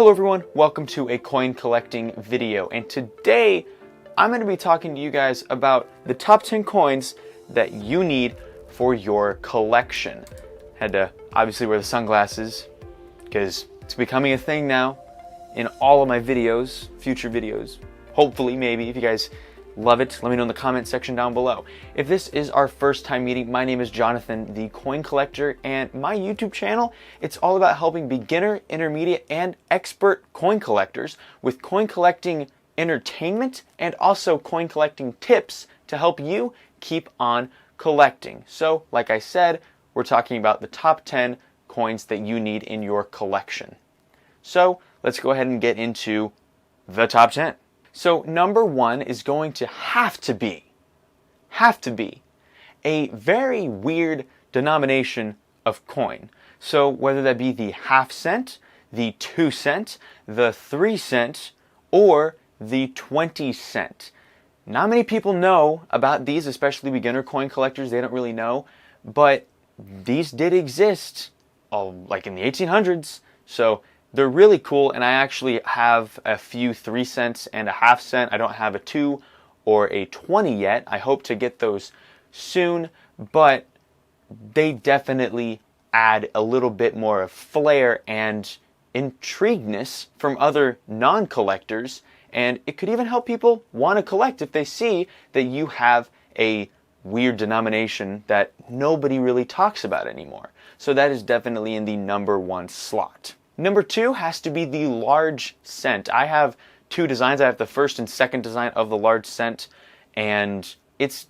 Hello everyone, welcome to a coin collecting video, and today I'm going to be talking to you guys about the top 10 coins that you need for your collection. Had to obviously wear the sunglasses because it's becoming a thing now in all of my videos, future videos. Hopefully, maybe, if you guys love it, let me know in the comment section down below. If this is our first time meeting, my name is Jonathan, the Coin Collector, and my YouTube channel, it's all about helping beginner, intermediate, and expert coin collectors with coin collecting entertainment and also coin collecting tips to help you keep on collecting. So, like I said, we're talking about the top 10 coins that you need in your collection. So, let's go ahead and get into the top 10. So number one is going to have to be a very weird denomination of coin. So whether that be the half cent, the 2 cent, the 3 cent, or the 20 cent. Not many people know about these, especially beginner coin collectors. They don't really know, but these did exist like in the 1800s. So they're really cool, and I actually have a few 3 cents and a half cent. I don't have a 2 or a 20 yet. I hope to get those soon, but they definitely add a little bit more of flair and intrigueness from other non-collectors, and it could even help people want to collect if they see that you have a weird denomination that nobody really talks about anymore. So that is definitely in the number 1 slot. Number 2 has to be the large cent. I have 2 designs. I have the first and second design of the large cent, and it's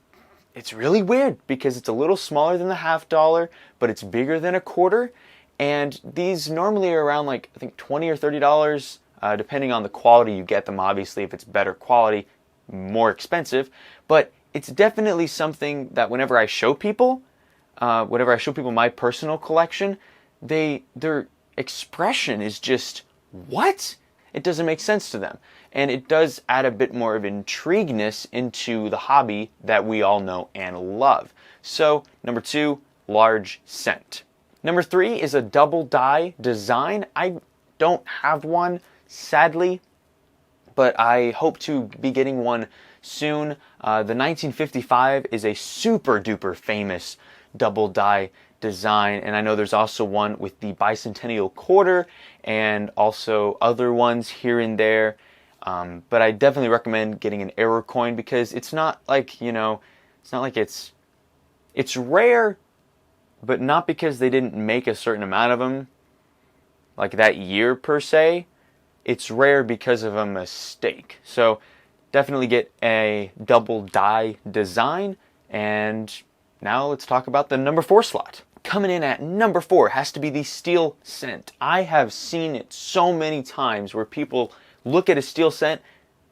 really weird because it's a little smaller than the half dollar, but it's bigger than a quarter. And these normally are around like I think $20 or $30, depending on the quality you get them. Obviously, if it's better quality, more expensive. But it's definitely something that whenever I show people my personal collection, their expression is just, what? It doesn't make sense to them. And it does add a bit more of intrigueness into the hobby that we all know and love. So, number 2, large cent. Number 3 is a double die design. I don't have one, sadly, but I hope to be getting one soon. The 1955 is a super duper famous double die design, and I know there's also one with the bicentennial quarter and also other ones here and there, but I definitely recommend getting an error coin because it's not like, it's rare, but not because they didn't make a certain amount of them like that year per se. It's rare because of a mistake. So definitely get a double die design. And now let's talk about the number 4 slot. Coming in at number 4 has to be the steel cent. I have seen it so many times where people look at a steel cent,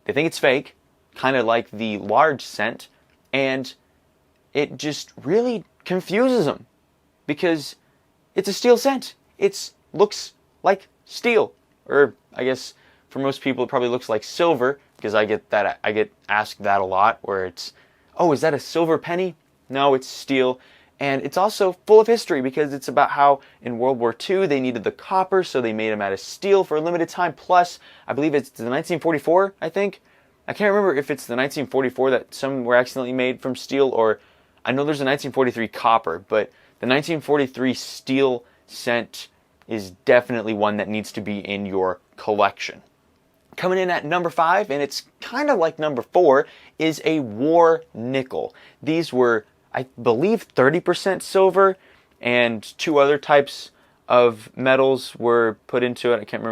they think it's fake, kind of like the large cent, and it just really confuses them because it's a steel cent. It looks like steel, or I guess for most people it probably looks like silver, because I get asked that a lot, where it's, oh, is that a silver penny? No, it's steel. And it's also full of history because it's about how in World War II they needed the copper, so they made them out of steel for a limited time. Plus, I believe it's the 1944, I think. I can't remember if it's the 1944 that some were accidentally made from steel, or I know there's a 1943 copper, but the 1943 steel cent is definitely one that needs to be in your collection. Coming in at number 5, and it's kind of like number 4, is a war nickel. These were, I believe, 30% silver, and 2 other types of metals were put into it. I can't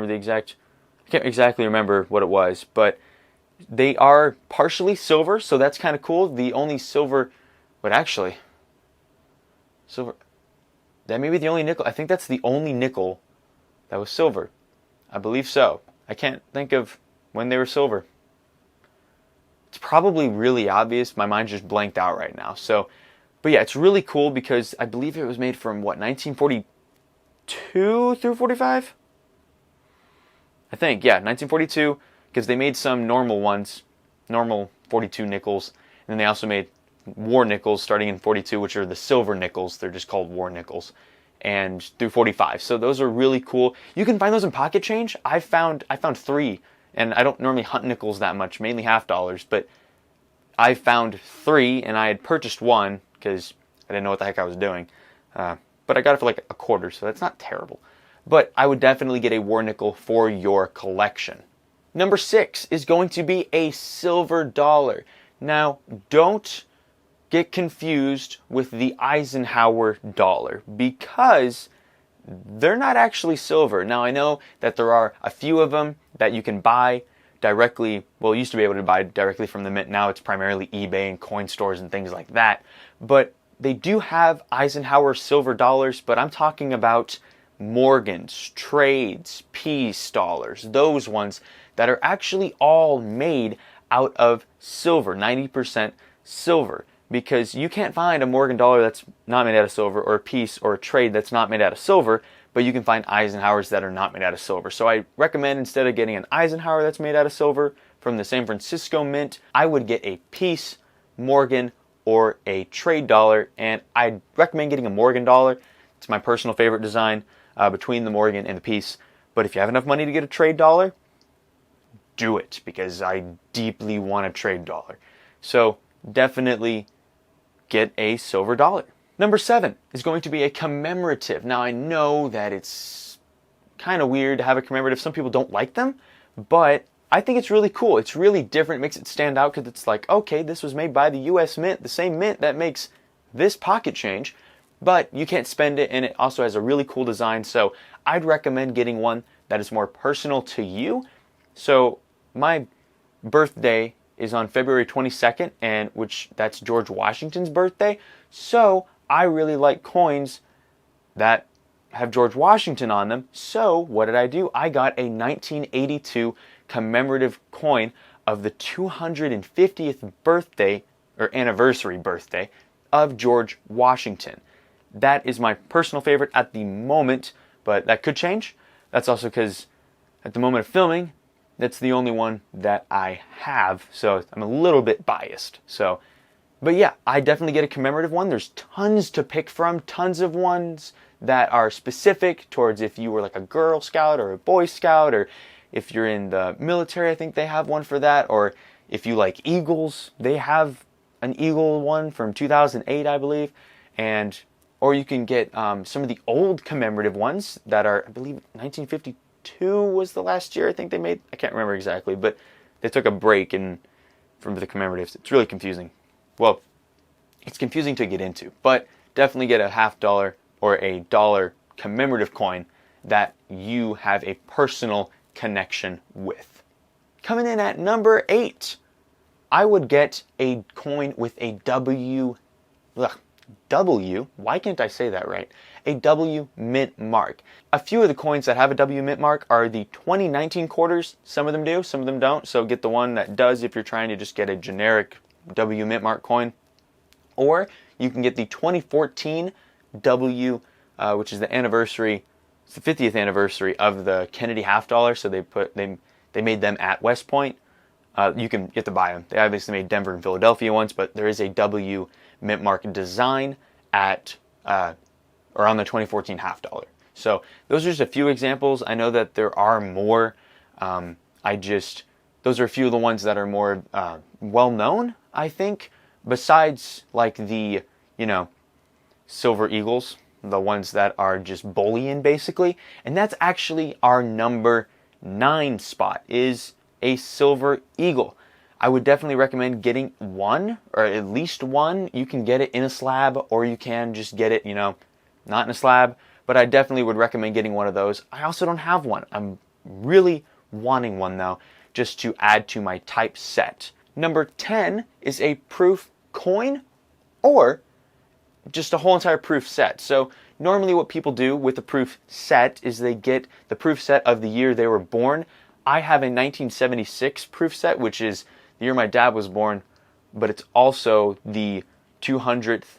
exactly remember what it was, but they are partially silver, so that's kind of cool. The only silver, but actually, silver, that may be the only nickel. I think that's the only nickel that was silver. I believe so. I can't think of when they were silver. It's probably really obvious. My mind just blanked out right now. So, but yeah, it's really cool because I believe it was made from, 1942 through 45? I think, yeah, 1942, because they made some normal ones, normal 42 nickels, and then they also made war nickels starting in 42, which are the silver nickels. They're just called war nickels. and through 45. So those are really cool. You can find those in pocket change. I found 3, and I don't normally hunt nickels that much, mainly half dollars, but I found 3, and I had purchased 1 because I didn't know what the heck I was doing. But I got it for like a quarter, so that's not terrible. But I would definitely get a war nickel for your collection. Number 6 is going to be a silver dollar. Now, don't get confused with the Eisenhower dollar because they're not actually silver. Now, I know that there are a few of them that you can buy directly. Well, you used to be able to buy directly from the mint. Now it's primarily eBay and coin stores and things like that. But they do have Eisenhower silver dollars, but I'm talking about Morgan's, Trades, Peace dollars, those ones that are actually all made out of silver, 90% silver, because you can't find a Morgan dollar that's not made out of silver, or a Peace or a Trade that's not made out of silver, but you can find Eisenhowers that are not made out of silver. So I recommend, instead of getting an Eisenhower that's made out of silver from the San Francisco Mint, I would get a Peace, Morgan, or a Trade dollar, and I'd recommend getting a Morgan dollar. It's my personal favorite design between the Morgan and the Peace. But if you have enough money to get a Trade dollar, do it, because I deeply want a Trade dollar. So definitely get a silver dollar. Number 7 is going to be a commemorative. Now, I know that it's kind of weird to have a commemorative. Some people don't like them, but I think it's really cool. It's really different. It makes it stand out because it's like, okay, this was made by the U.S. Mint, the same mint that makes this pocket change, but you can't spend it, and it also has a really cool design. So I'd recommend getting one that is more personal to you. So my birthday is on February 22nd, and that's George Washington's birthday. So I really like coins that have George Washington on them. So what did I do? I got a 1982 commemorative coin of the 250th birthday or anniversary birthday of George Washington. That is my personal favorite at the moment, but that could change. That's also because at the moment of filming, that's the only one that I have, so I'm a little bit biased. But yeah, I definitely get a commemorative one. There's tons to pick from, tons of ones that are specific towards if you were like a Girl Scout or a Boy Scout, or if you're in the military, I think they have one for that, or if you like eagles, they have an eagle one from 2008, I believe, or you can get some of the old commemorative ones that are, I believe, 1952 was the last year I think they made. I can't remember exactly, but they took a break from the commemoratives. It's really confusing. Well, it's confusing to get into, but definitely get a $50 or a dollar commemorative coin that you have a personal connection with. Coming in at number 8, I would get a coin with a why can't I say that right? A W mint mark. A few of the coins that have a W mint mark are the 2019 quarters. Some of them do, some of them don't. So get the one that does if you're trying to just get a generic W mint mark coin. Or you can get the 2014 W, which is the anniversary. It's the 50th anniversary of the Kennedy half dollar. So they made them at West Point. You can get to buy them. They obviously made Denver and Philadelphia ones, but there is a W mint mark design at or on the 2014 half dollar. So those are just a few examples. I know that there are more. Those are a few of the ones that are more well known, I think, besides like the, Silver Eagles, the ones that are just bullion basically. And that's actually our number 9 spot, is a Silver Eagle. I would definitely recommend getting one, or at least one. You can get it in a slab, or you can just get it, not in a slab. But I definitely would recommend getting one of those. I also don't have one. I'm really wanting one though, just to add to my type set. Number 10 is a proof coin, or just a whole entire proof set. So normally what people do with the proof set is they get the proof set of the year they were born. I have a 1976 proof set, which is the year my dad was born, but it's also the 200th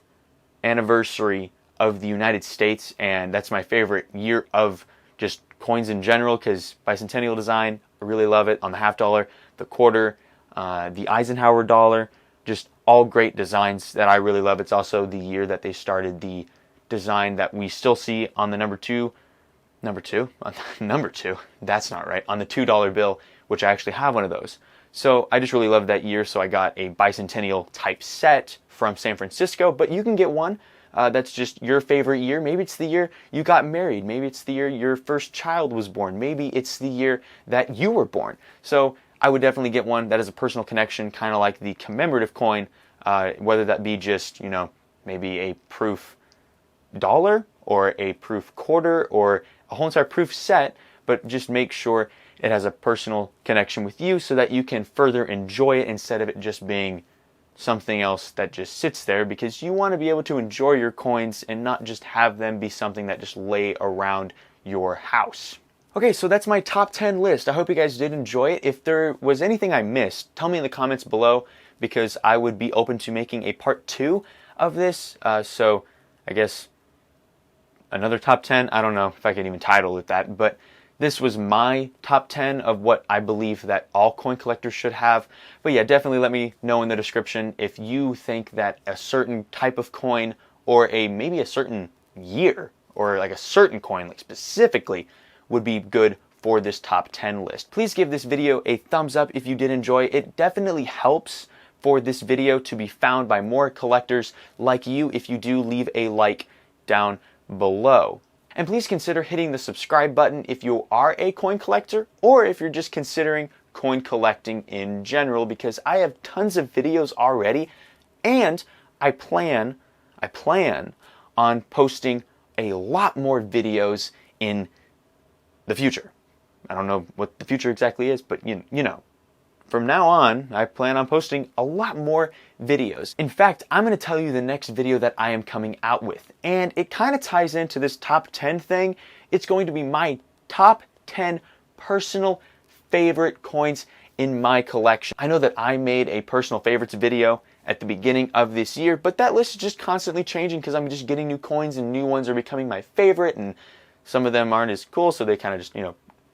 anniversary of the United States, and that's my favorite year of just coins in general, because bicentennial design, I really love it. On the half dollar, the quarter, the Eisenhower dollar, just all great designs that I really love. It's also the year that they started the design that we still see on the number two, that's not right, on the $2 bill, which I actually have one of those. So I just really loved that year, so I got a bicentennial type set from San Francisco, but you can get one that's just your favorite year. Maybe it's the year you got married. Maybe it's the year your first child was born. Maybe it's the year that you were born. So I would definitely get one that has a personal connection, kind of like the commemorative coin, whether that be just, maybe a proof dollar or a proof quarter or a whole entire proof set, but just make sure it has a personal connection with you so that you can further enjoy it instead of it just being something else that just sits there, because you want to be able to enjoy your coins and not just have them be something that just lay around your house. Okay, so that's my top 10 list. I hope you guys did enjoy it. If there was anything I missed, tell me in the comments below, because I would be open to making a part 2 of this. So I guess another top 10. I don't know if I could even title it that, but this was my top 10 of what I believe that all coin collectors should have. But yeah, definitely let me know in the description if you think that a certain type of coin or maybe a certain year or like a certain coin like specifically would be good for this top 10 list. Please give this video a thumbs up if you did enjoy it. It definitely helps for this video to be found by more collectors like you if you do leave a like down below. And please consider hitting the subscribe button if you are a coin collector or if you're just considering coin collecting in general, because I have tons of videos already and I plan on posting a lot more videos in the future. I don't know what the future exactly is, but you know. From now on, I plan on posting a lot more videos. In fact, I'm going to tell you the next video that I am coming out with. And it kind of ties into this top 10 thing. It's going to be my top 10 personal favorite coins in my collection. I know that I made a personal favorites video at the beginning of this year, but that list is just constantly changing because I'm just getting new coins and new ones are becoming my favorite, and some of them aren't as cool, so they kind of just,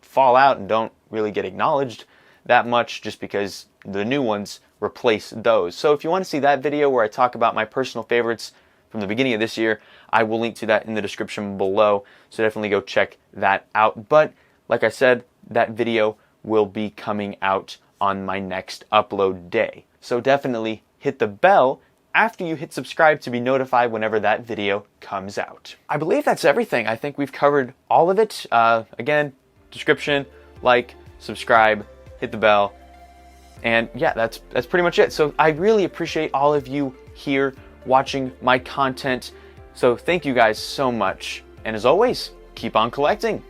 fall out and don't really get acknowledged that much just because the new ones replace those. So if you want to see that video where I talk about my personal favorites from the beginning of this year, I will link to that in the description below. So definitely go check that out. But like I said, that video will be coming out on my next upload day. So definitely hit the bell after you hit subscribe to be notified whenever that video comes out. I believe that's everything. I think we've covered all of it. Again, description, like, subscribe, hit the bell, and yeah, that's pretty much it. So I really appreciate all of you here watching my content. So thank you guys so much, and as always, keep on collecting.